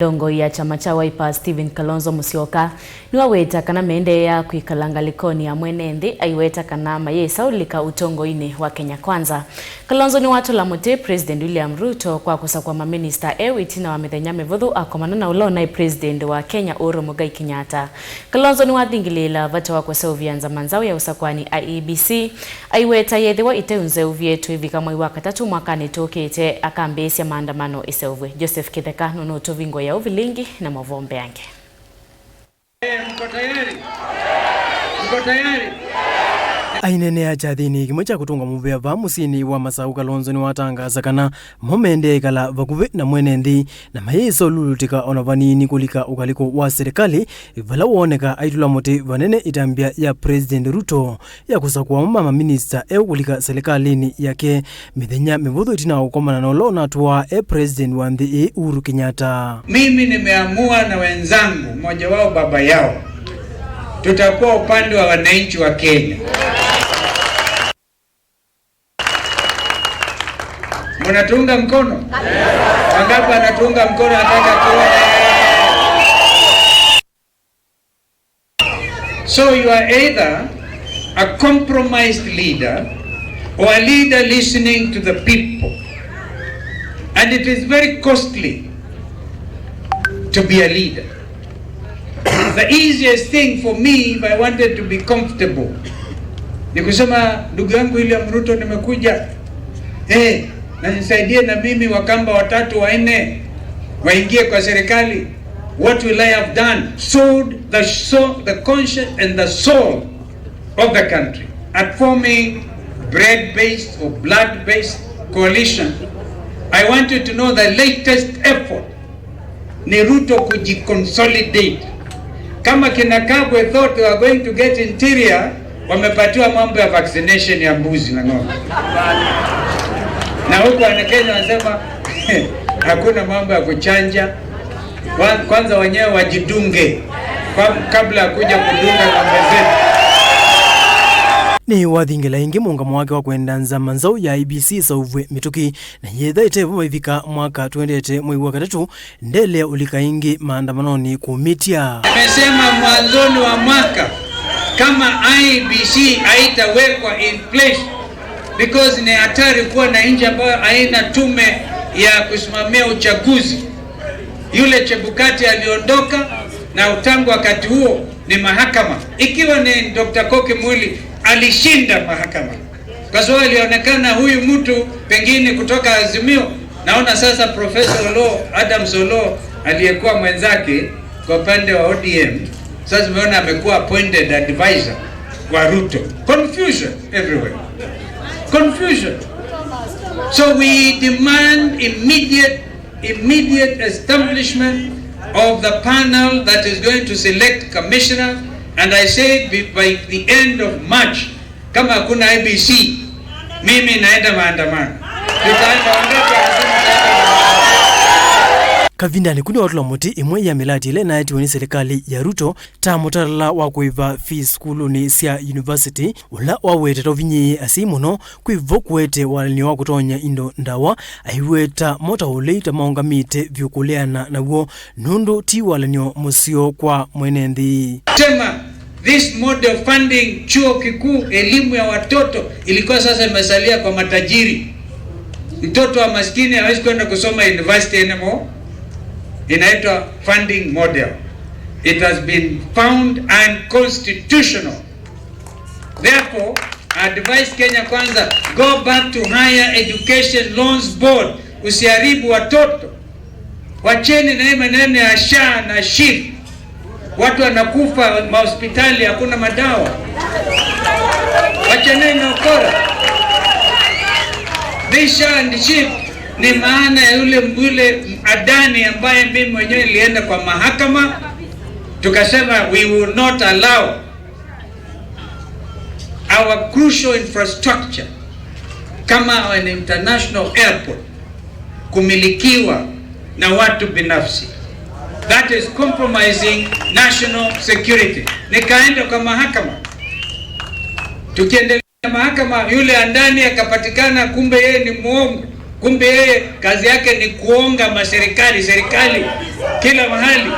Dongo ya chama cha Wiper Stephen Kalonzo Musyoka niwa weta kana mende ya kuikalanga likoni ya mwenendi aiweta kana mayesa ulika utongo ine wa Kenya Kwanza. Kalonzo ni watu la mote President William Ruto kwa kusa kwa maminister itina wa mithenya mivuthu akomana na ulona President wa Kenya Uhuru Muigai Kenyatta. Kalonzo ni wathingilila vata wa kwasa uvianza manzao ya usakwani IEBC aiweta yethiwa iteunze uvietu hivi kama iwa katatu mwakani tokete akambesya maandamano iseuvwe. Joseph Kitheka nono tovingo ya uvilingi na mavombe yange. Mko tayari? Mko tayari? Ainene ya chathini kimocha kutunga muvea va musini wa Masau Kalonzo ni watangaza kana momende ikala vakuve na mwenendi na mayeso lulutika ona vanini kulika ukaliko wa serikali vala uoneka aitula mote vanene itambia ya President Ruto ya kusakua mama minister kulika serikalini yake mithenya mivuthu itina ukomana na ulona tuwa President wa nthi Uhuru Kenyatta. Mimi nimeamua na wenzangu mmoja wao baba yao tutakuwa upande wa wananchi wa Kenya. Mnatunga mkono? Wangapi anatunga mkono ataka kuwa? So you are either a compromised leader or a leader listening to the people. And it is very costly to be a leader. The easiest thing for me if I wanted to be comfortable ni kusema ndugu yangu William Ruto nimekuja na nisaidie na mimi wakamba watatu wanne waingie kwa serikali. What will I have done? Sold the conscience and the soul of the country at forming bread-based or blood-based coalition. I want you to know the latest effort ni Ruto kujiconsolidate. Kama kina Kabwe thought they were going to get interior, wamepatiwa mambo ya vaccination ya mbuzi na ng'ombe. Na huko Kenya wanasema hakuna mambo ya kuchanja. Kwanza wenyewe wajidunge kabla ya kuja kudunga ng'ombe zetu. Ni wathingila ingi muungamo wake wa kwendanza manzao ya IEBC sauvwe mituki na yetha itevo ivika mwaka 20 mwezi wa katatu ndele ulika ingi maandamanoni kumitia. Nimesema mwanzoni wa mwaka kama IEBC haitawekwa in place because ni hatari kuwa na nchi ambayo haina tume ya kusimamia uchaguzi. Yule Chebukati aliondoka na utangu wakati huo ni mahakama. Ikiwa ni Dr. Koki Mwili alishinda mahakama. Kwa sababu alionekana huyu mtu pengine kutoka Azimio. Naona sasa Professor Adam Solo aliyekuwa mwenzake kwa upande wa ODM. Sasa tumeona amekuwa appointed advisor wa Ruto. Confusion everywhere. Confusion. So we demand immediate establishment of the panel that is going to select commissioner, and I said by the end of March kama hakuna IEBC mimi naenda maandamano. Kavindani kuni watu la moti imwe ya milati ile na etiwani serikali ya Ruto ta mutarala wa kuiva fees skulu ni sia university ula wawete tovinyi asimuno kuivo kuwete walini wa kutonya indo ndawa aiweta mota uleita maungamite vyukuleana na uo nundu ti walinio musio kwa mwenendi. Tema this mode of funding chuo kikuu elimu ya watoto ilikuwa sasa imesalia kwa matajiri. Mtoto wa maskini hawezi kwenda kusoma university anymore. Inaitwa funding model. It has been found unconstitutional. Therefore, I advise Kenya Kwanza, go back to Higher Education Loans Board. Usiharibu watoto. Wacheni na maneno ya SHA na SHIF. Watu wanakufa mahospitali hakuna madawa. Wacheni na ukora. This SHA and SHIF ni maana ya yule Adani ambaye mimi mwenyewe nilienda kwa mahakama tukasema we will not allow our crucial infrastructure kama an international airport kumilikiwa na watu binafsi. That is compromising national security. Nikaenda kwa mahakama. Tukiendelea mahakama yule Adani akapatikana kumbe yeye ni muongo. Kumbe yeye kazi yake ni kuonga serikali kila mahali.